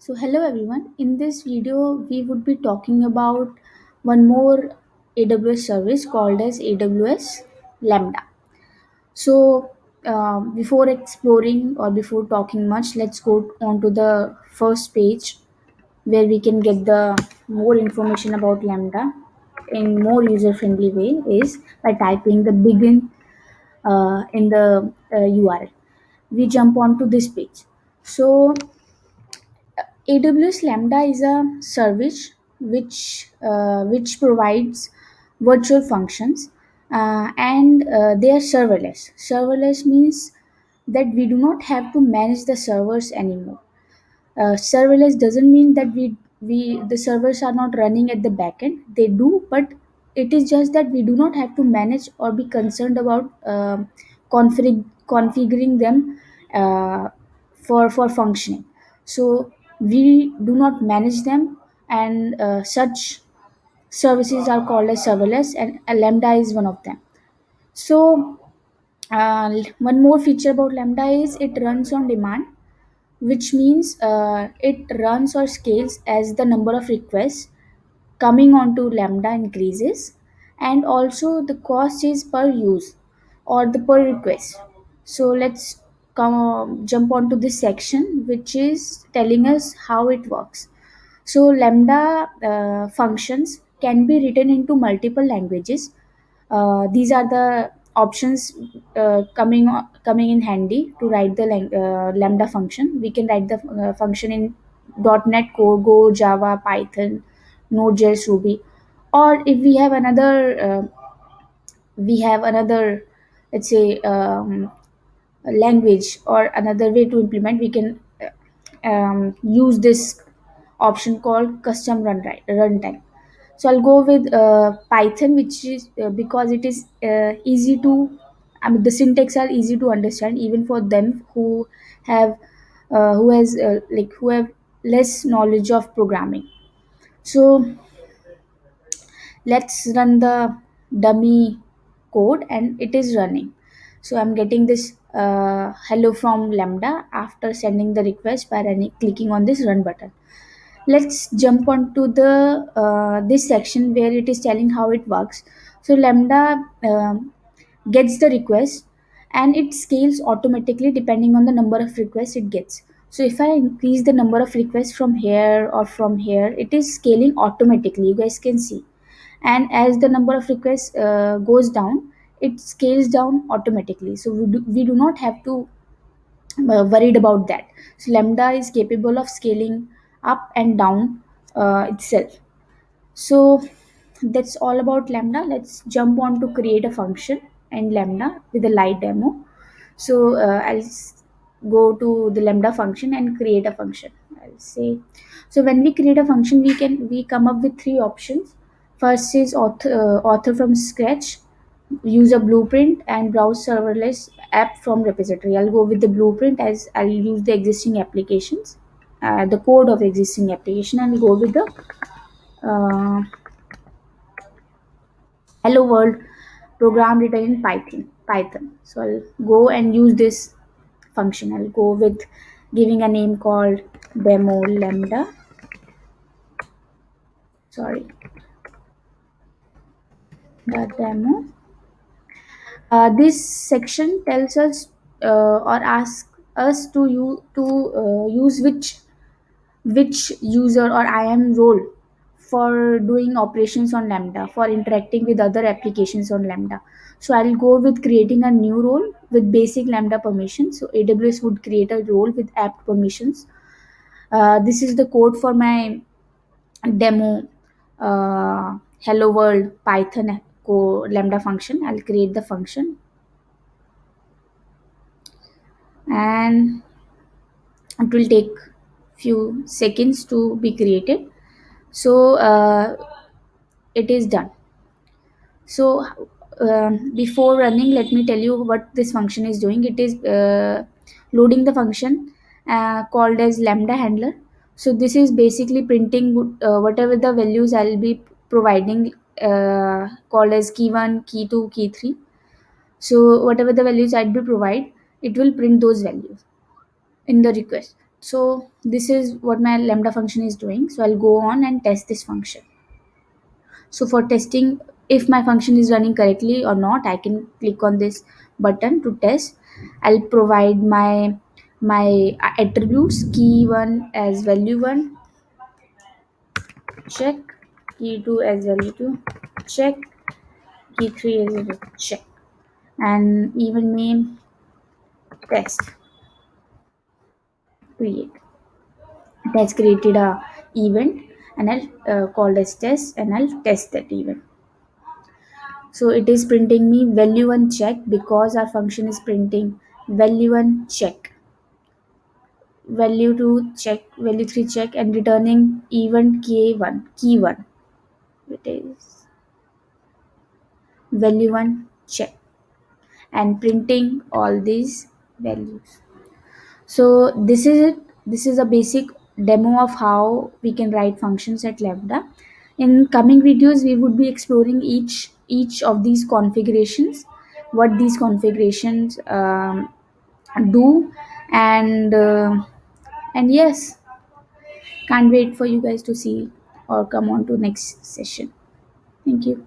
So hello everyone. In this video, we would be talking about one more AWS service called as AWS Lambda. So before exploring or before talking much, let's go on to the first page where we can get the more information about Lambda in more user-friendly way is by typing the begin in the URL. We jump onto this page. So AWS Lambda is a service which provides virtual functions and they are serverless. Serverless means that we do not have to manage the servers anymore. Serverless doesn't mean that we the servers are not running at the backend. They do, but it is just that we do not have to manage or be concerned about configuring them uh, for functioning. So we do not manage them, and such services are called as serverless, and Lambda is one of them. So one more feature about Lambda is it runs on demand, which means it runs or scales as the number of requests coming onto Lambda increases, and also the cost is per use or the per request. So let's jump onto this section, which is telling us how it works. So Lambda functions can be written into multiple languages. These are the options coming in handy to write the Lambda function. We can write the function in .NET Core, Go, Java, Python, Node.js, Ruby, or if we have another, let's say, language or another way to implement, we can use this option called custom runtime. So I'll go with Python, which is because it is easy to. I mean, the syntax are easy to understand even for them have who have less knowledge of programming. So let's run the dummy code, and it is running. So I'm getting this hello from Lambda after sending the request by clicking on this run button. Let's jump on to the this section where it is telling how it works. So Lambda gets the request, and it scales automatically depending on the number of requests it gets. So if I increase the number of requests from here or from here, it is scaling automatically, you guys can see. And as the number of requests goes down, it scales down automatically, so we do not have to worried about that. So Lambda is capable of scaling up and down itself. So that's all about Lambda. Let's jump on to create a function in Lambda with a light demo. So go to the Lambda function and create a function. I'll say, so when we create a function, we come up with three options. First is author from scratch, use a blueprint, and browse serverless app from repository. I'll go with the blueprint as I'll use the existing applications, the code of existing application, and go with the uh, hello world program written in Python. So I'll go and use this function. I'll go with giving a name called demo lambda. Sorry, the demo. This section tells us or asks us to use which user or IAM role for doing operations on Lambda, for interacting with other applications on Lambda. So I'll go with creating a new role with basic Lambda permissions. So AWS would create a role with apt permissions. This is the code for my demo hello world Python Lambda function. I'll create the function, and it will take few seconds to be created. So it is done. So before running, let me tell you what this function is doing. It is loading the function called as lambda handler. So this is basically printing whatever the values I'll be providing, called as key 1, key 2, key 3. So whatever the values I'll be provide, it will print those values in the request. So this is what my lambda function is doing. So I'll go on and test this function. So for testing if my function is running correctly or not, I can click on this button to test. I'll provide my attributes, key 1 as value 1, check, key 2 as value 2, check, key 3 as value check, and even name test create. It has created a event, and I'll call as test, and I'll test that event. So it is printing me value 1 check because our function is printing value 1 check, value 2 check, value 3 check, and returning event k1 key 1. It is value 1 check and printing all these values. So this is it. This is a basic demo of how we can write functions at Lambda. In coming videos, we would be exploring each of these configurations, what these configurations do, and yes, can't wait for you guys to see or come on to next session. Thank you.